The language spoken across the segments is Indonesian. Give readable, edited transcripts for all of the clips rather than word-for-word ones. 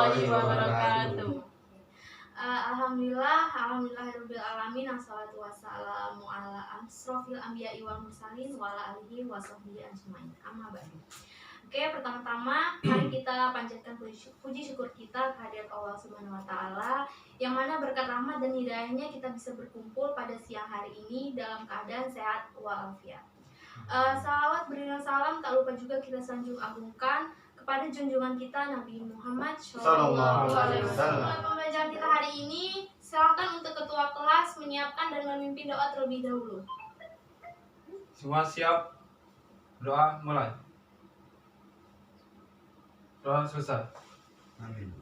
warahmatullahi wabarakatuh. Alhamdulillahirabbil alamin, wassalatu wassalamu ala asrofil anbiya'i wal mursalin wa ala alihi washabbihi ajmain. Amma ba'du. Oke, pertama-tama mari kita panjatkan puji syukur kita kehadirat Allah Subhanahu wa taala yang mana berkat rahmat dan hidayahnya kita bisa berkumpul pada siang hari ini dalam keadaan sehat walafiat. Salawat beriring salam tak lupa juga kita sanjung agungkan kepada junjungan kita Nabi Muhammad Sallallahu Alaihi Wasallam. Pembelajaran kita hari ini, silakan untuk ketua kelas menyiapkan dan memimpin doa terlebih dahulu. Semua siap? Doa mulai. Doa selesai. Amin.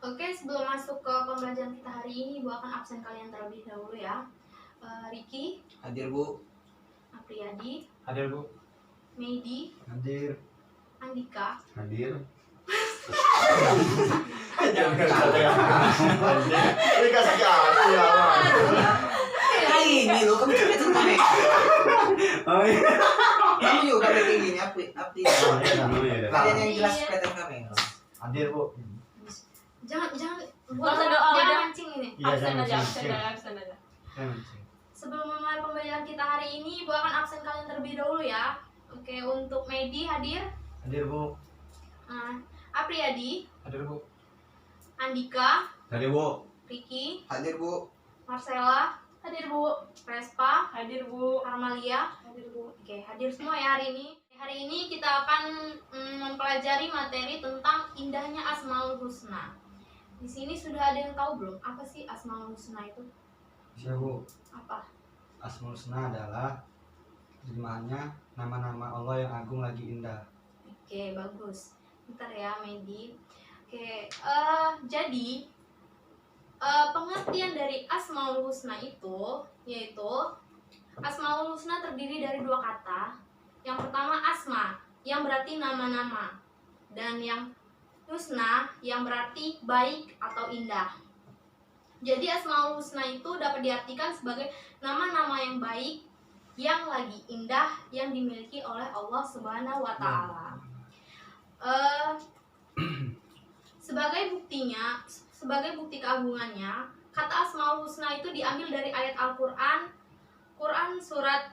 Oke, sebelum masuk ke pembelajaran kita hari ini, Ibu akan absen kalian terlebih dahulu ya. Riki, Hadir Bu. Apriyadi, Hadir Bu. Meidi, Hadir. Andika, Hadir. Jangan Ini kasih aku ya. ini lo kamu coba itu kami. Oh iya. Kamu juga kayak gini apa? Oh iya namanya ya. Kalian yang jelas kelihatan kami. Hadir Bu. jangan Nggak usah doa, udah. jangan mancing ini. Iya, Absen jangan aja, mancing. absen aja. Sebelum memulai pembelajaran kita hari ini, Ibu akan absen kalian terlebih dahulu ya. Oke, untuk Meidi hadir, Hadir Bu. Apriyadi, Hadir Bu. Andika, Hadir Bu. Riki, Hadir Bu. Marcella, Hadir Bu. Vespa, Hadir Bu. Armalia. Hadir Bu. Oke, hadir semua ya hari ini. Hari ini kita akan mempelajari materi tentang indahnya Asmaul Husna. Di sini sudah ada yang tahu belum apa sih Asmaul Husna itu? Siapa Bu? Apa? Asmaul Husna adalah terjemahannya nama-nama Allah yang agung lagi indah. Oke, bagus. Bentar ya, Medi. Oke, jadi pengertian dari Asmaul Husna itu yaitu Asmaul Husna terdiri dari dua kata. Yang pertama asma, yang berarti nama-nama, dan yang husna, yang berarti baik atau indah. Jadi Asmaul Husna itu dapat diartikan sebagai nama-nama yang baik, yang lagi indah, yang dimiliki oleh Allah Subhanahu wa taala. Sebagai bukti keagungannya, kata Asmaul Husna itu diambil dari ayat Al-Qur'an, surat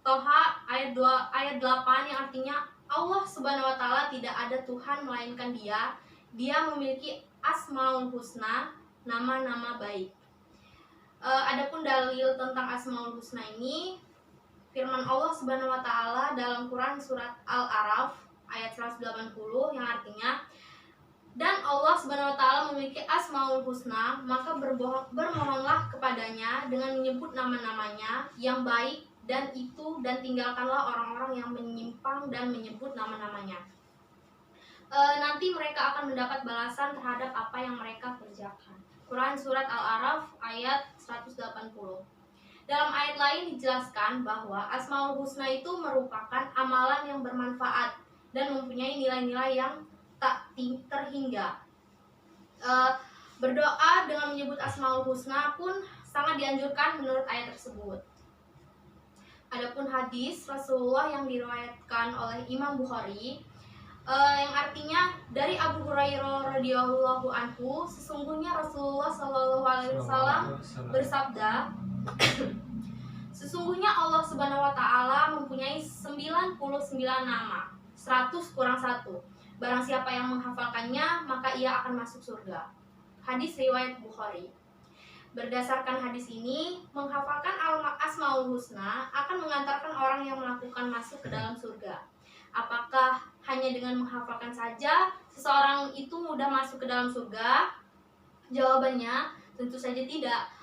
Toha ayat 8 yang artinya Allah Subhanahu wa taala tidak ada Tuhan melainkan Dia. Dia memiliki Asmaul Husna, nama-nama baik. Adapun dalil tentang Asmaul Husna ini, firman Allah Subhanahu wa taala dalam Quran surat Al-A'raf ayat 180 yang artinya, dan Allah Subhanahu wa taala memiliki Asmaul Husna, maka bermohonlah kepadanya dengan menyebut nama-namanya yang baik, dan tinggalkanlah orang-orang yang menyimpang dan menyebut nama-namanya. Nanti mereka akan mendapat balasan terhadap apa yang mereka kerjakan. Quran surat Al-A'raf ayat 180. Dalam ayat lain dijelaskan bahwa Asmaul Husna itu merupakan amalan yang bermanfaat dan mempunyai nilai-nilai yang tak terhingga. Berdoa dengan menyebut Asmaul Husna pun sangat dianjurkan menurut ayat tersebut. Adapun hadis Rasulullah yang diriwayatkan oleh Imam Bukhari yang artinya dari Abu Hurairah radhiyallahu anhu, sesungguhnya Rasulullah Shallallahu Alaihi Wasallam bersabda, sesungguhnya Allah Subhanahu Wa Taala mempunyai 99 nama, 100 kurang 1. Barang siapa yang menghafalkannya, maka ia akan masuk surga. Hadis riwayat Bukhari. Berdasarkan hadis ini, menghafalkan Asmaul Husna akan mengantarkan orang yang melakukan masuk ke dalam surga. Apakah hanya dengan menghafalkan saja seseorang itu mudah masuk ke dalam surga? Jawabannya tentu saja tidak.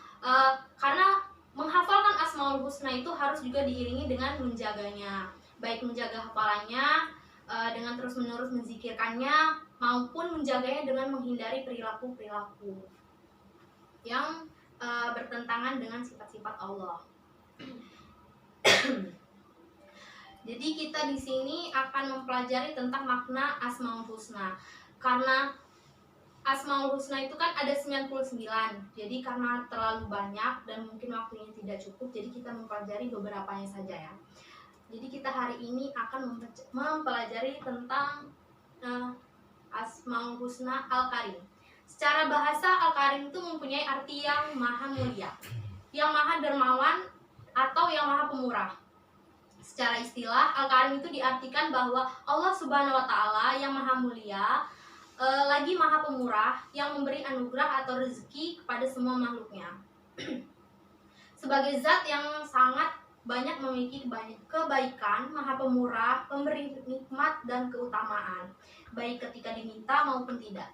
Karena menghafalkan Asmaul Husna itu harus juga diiringi dengan menjaganya, baik menjaga hafalannya dengan terus-menerus menzikirkannya, maupun menjaganya dengan menghindari perilaku-perilaku yang bertentangan dengan sifat-sifat Allah. Jadi kita di sini akan mempelajari tentang makna Asmaul Husna. Karena Asmaul Husna itu kan ada 99. Jadi karena terlalu banyak dan mungkin waktunya tidak cukup, jadi kita mempelajari beberapanya saja ya. Jadi kita hari ini akan mempelajari tentang Asmaul Husna Al-Karim. Secara bahasa Al-Karim itu mempunyai arti yang maha mulia, yang maha dermawan, atau yang maha pemurah. Secara istilah, Al-Karim itu diartikan bahwa Allah Subhanahu wa Ta'ala yang maha mulia, lagi maha pemurah, yang memberi anugerah atau rezeki kepada semua makhluknya. Sebagai zat yang sangat banyak memiliki kebaikan, maha pemurah, pemberi nikmat dan keutamaan, baik ketika diminta maupun tidak.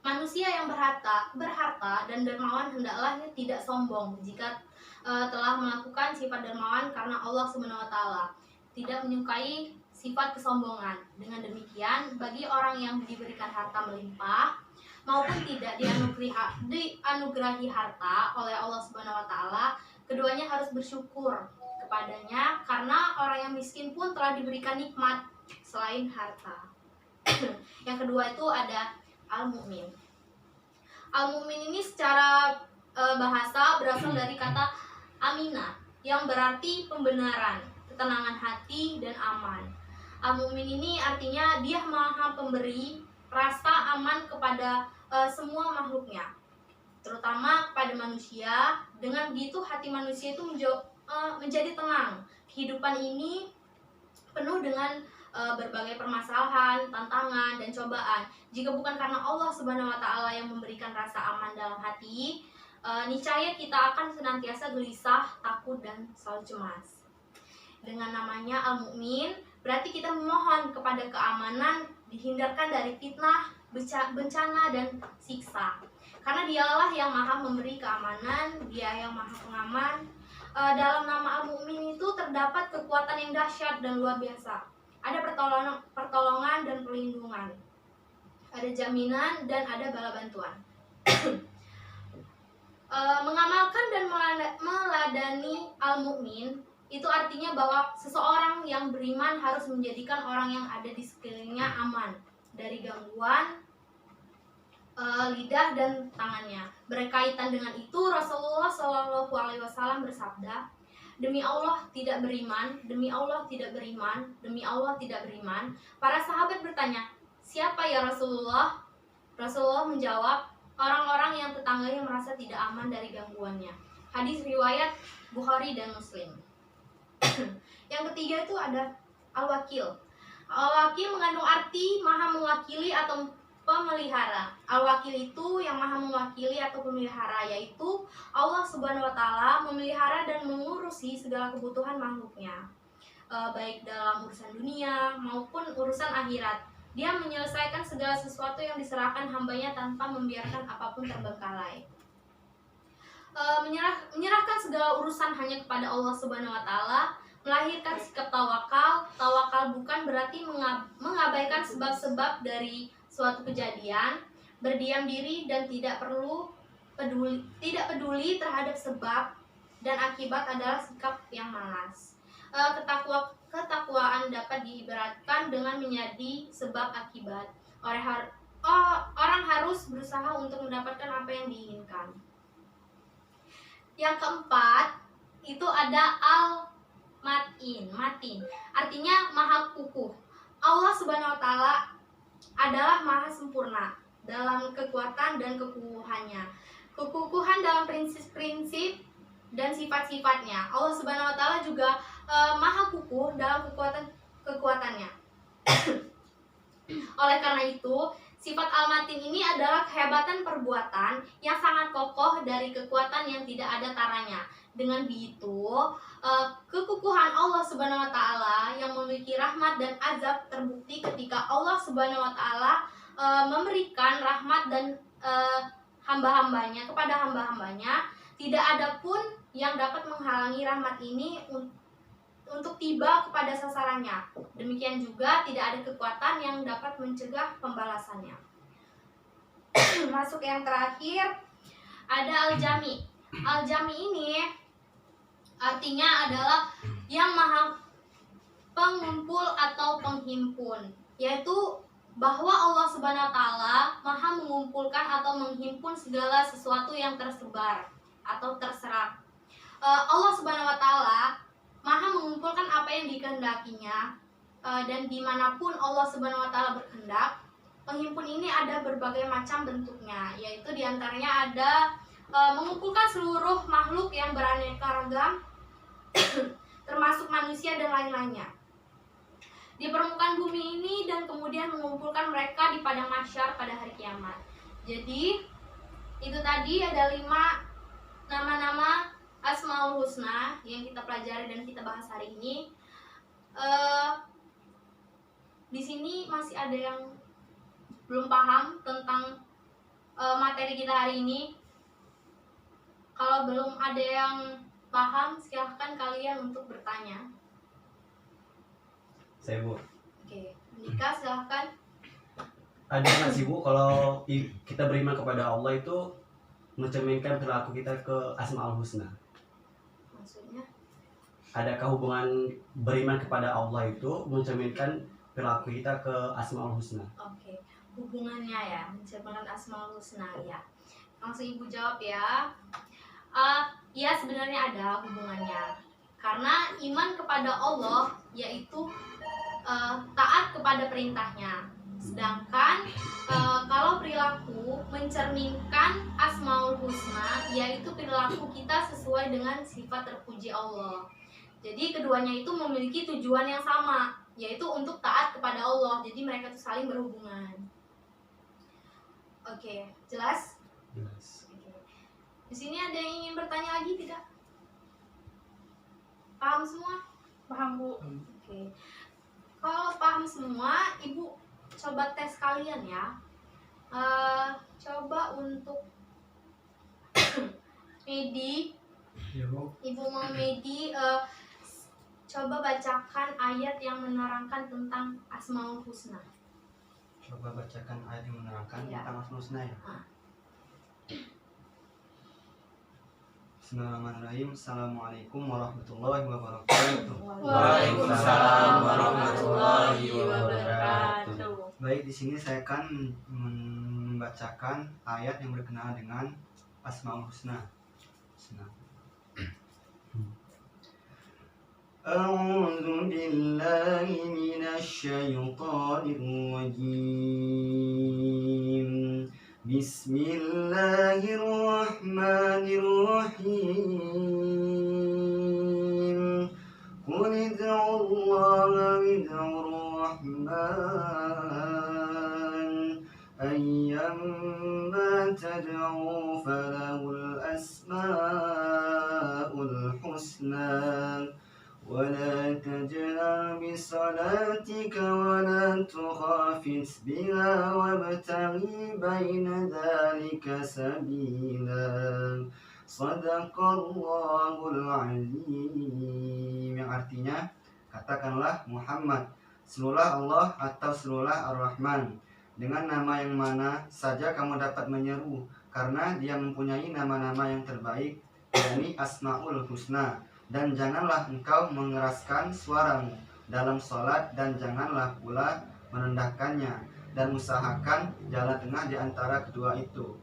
Manusia yang berharta dan dermawan hendaklah tidak sombong jika telah melakukan sifat dermawan, karena Allah Subhanahu wa Ta'ala tidak menyukai sifat kesombongan. Dengan demikian, bagi orang yang diberikan harta melimpah maupun tidak dianugerahi harta oleh Allah Subhanahu wa Ta'ala, keduanya harus bersyukur kepadanya, karena orang yang miskin pun telah diberikan nikmat selain harta. Yang kedua itu ada al-mu'min. Al-mu'min ini secara bahasa berasal dari kata aminah, yang berarti pembenaran, ketenangan hati, dan aman. Al-mu'min ini artinya dia maha pemberi rasa aman kepada semua makhluknya, terutama kepada manusia. Dengan begitu hati manusia itu menjadi tenang. Kehidupan ini penuh dengan berbagai permasalahan, tantangan, dan cobaan. Jika bukan karena Allah Subhanahu wa Ta'ala yang memberikan rasa aman dalam hati, niscaya kita akan senantiasa gelisah, takut, dan selalu cemas. Dengan namanya Al-Mu'min, berarti kita memohon kepada keamanan, dihindarkan dari fitnah, bencana, dan siksa. Karena dialah yang maha memberi keamanan, dia yang maha pengaman. Dalam nama Al-Mu'min itu terdapat kekuatan yang dahsyat dan luar biasa. Ada pertolongan dan perlindungan, ada jaminan, dan ada bala bantuan. Mengamalkan dan meladani Al-Mu'min itu artinya bahwa seseorang yang beriman harus menjadikan orang yang ada di sekelilingnya aman dari gangguan lidah dan tangannya. Berkaitan dengan itu, Rasulullah Shallallahu Alaihi Wasallam bersabda, demi Allah tidak beriman, demi Allah tidak beriman, demi Allah tidak beriman. Para sahabat bertanya, siapa ya Rasulullah? Rasulullah menjawab, orang-orang yang tetangganya merasa tidak aman dari gangguannya. Hadis riwayat Bukhari dan Muslim. Yang ketiga itu ada al-wakil. Al-wakil mengandung arti maha mewakili atau pemelihara. Al-wakil itu yang maha mewakili atau pemelihara, yaitu Allah Subhanahu wa Ta'ala memelihara dan mengurusi segala kebutuhan makhluknya, baik dalam urusan dunia maupun urusan akhirat. Dia menyelesaikan segala sesuatu yang diserahkan hambanya tanpa membiarkan apapun terbengkalai. Menyerahkan segala urusan hanya kepada Allah Subhanahu wa Ta'ala melahirkan sikap tawakal. Tawakal bukan berarti mengabaikan sebab-sebab dari suatu kejadian, berdiam diri dan tidak peduli terhadap sebab dan akibat adalah sikap yang malas. Ketakwaan dapat diibaratkan dengan menjadi sebab akibat. Orang harus berusaha untuk mendapatkan apa yang diinginkan. Yang keempat itu ada al-matin, artinya maha kukuh. Allah Subhanahu wa Ta'ala adalah maha sempurna dalam kekuatan dan kekukuhannya. Kekukuhan dalam prinsip-prinsip dan sifat-sifatnya. Allah Subhanahu wa Ta'ala juga maha kukuh dalam kekuatannya. Oleh karena itu, sifat al-matin ini adalah kehebatan perbuatan yang sangat kokoh dari kekuatan yang tidak ada taranya. Dengan begitu, kekukuhan Allah Subhanahu wa Ta'ala yang memiliki rahmat dan azab terbukti ketika Allah Subhanahu wa Ta'ala memberikan rahmat dan hamba-hambanya kepada hamba-hambanya. Tidak ada pun yang dapat menghalangi rahmat ini untuk tiba kepada sasarannya. Demikian juga tidak ada kekuatan yang dapat mencegah pembalasannya. Masuk yang terakhir ada al-jami. Al-jami ini artinya adalah yang maha pengumpul atau penghimpun, yaitu bahwa Allah Subhanahu wa Ta'ala maha mengumpulkan atau menghimpun segala sesuatu yang tersebar atau terserak. Allah Subhanahu wa Ta'ala maha mengumpulkan apa yang dikehendakinya, dan dimanapun Allah Subhanahu wa Ta'ala berkehendak, menghimpun ini ada berbagai macam bentuknya, yaitu diantaranya ada mengumpulkan seluruh makhluk yang beraneka ragam termasuk manusia dan lain-lainnya di permukaan bumi ini, dan kemudian mengumpulkan mereka di padang mahsyar pada hari kiamat. Jadi itu tadi ada 5 nama-nama Asmaul Husna yang kita pelajari dan kita bahas hari ini. Di sini masih ada yang belum paham tentang materi kita hari ini. Kalau belum ada yang paham, silahkan kalian untuk bertanya. Saya Bu. Oke, Dika silahkan. Ada nggak sih Bu kalau kita beriman kepada Allah itu mencerminkan perilaku kita ke Asmaul Husna? Maksudnya? Adakah hubungan beriman kepada Allah itu mencerminkan perilaku kita ke Asmaul Husna? Oke, hubungannya ya, mencerminkan Asmaul Husna ya. Langsung Ibu jawab ya. Ya sebenarnya ada hubungannya. Karena iman kepada Allah yaitu taat kepada perintahnya. Sedangkan kalau perilaku mencerminkan Asmaul Husna yaitu perilaku kita sesuai dengan sifat terpuji Allah. Jadi keduanya itu memiliki tujuan yang sama, yaitu untuk taat kepada Allah. Jadi mereka itu saling berhubungan. Oke, jelas? Jelas. Oke. Di sini ada yang ingin bertanya lagi tidak? Paham semua? Paham Bu. Oke. Kalau paham semua, Ibu coba tes kalian ya. Coba untuk Medi, Ya Bu. Ibu mau Medi, coba bacakan ayat yang menerangkan tentang Asmaul Husna. Coba bacakan ayat yang menerangkan Ya. tentang Asmaul Husna ya. Ah. Bismillahirrahmanirrahim. Assalamualaikum warahmatullahi wabarakatuh. Waalaikumsalam warahmatullahi wabarakatuh. Baik, di sini saya akan membacakan ayat yang berkenaan dengan Asmaul Husna. A'udzu billahi minasy syaithanir rajim. Bismillahirrahmanirrahim. Qul ud'u Allaha ud'u Rahman ayyamma tad'u falahul asma'ul husna. ولا تجهر بصلاتك ولا تخافت بها وابتغ بين ذلك سبيلا صدق Allahul Azim. Yang artinya, katakanlah Muhammad, seluruh Allah atau seluruh Ar-Rahman, dengan nama yang mana saja kamu dapat menyeru, karena dia mempunyai nama-nama yang terbaik, yakni Asmaul Husna. Dan janganlah engkau mengeraskan suaramu dalam sholat, dan janganlah pula merendahkannya, dan usahakan jalan tengah di antara kedua itu.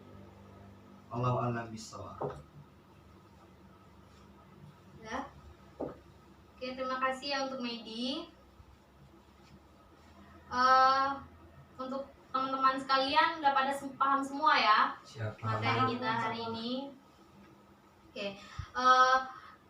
Allahu a'lam bishawab. Ya. Oke, terima kasih ya untuk Medi. Untuk teman-teman sekalian udah pada paham semua ya Siap. materi kita hari ini. Oke,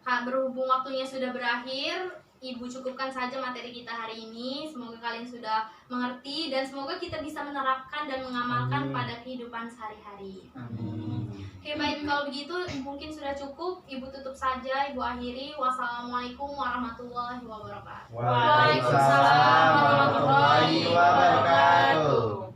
berhubung waktunya sudah berakhir, Ibu cukupkan saja materi kita hari ini. Semoga kalian sudah mengerti dan semoga kita bisa menerapkan dan mengamalkan Amin. pada kehidupan sehari-hari. Amin. Oke, baik, kalau begitu mungkin sudah cukup. Ibu tutup saja, Ibu akhiri. Wassalamualaikum warahmatullahi wabarakatuh. Waalaikumsalam warahmatullahi wabarakatuh.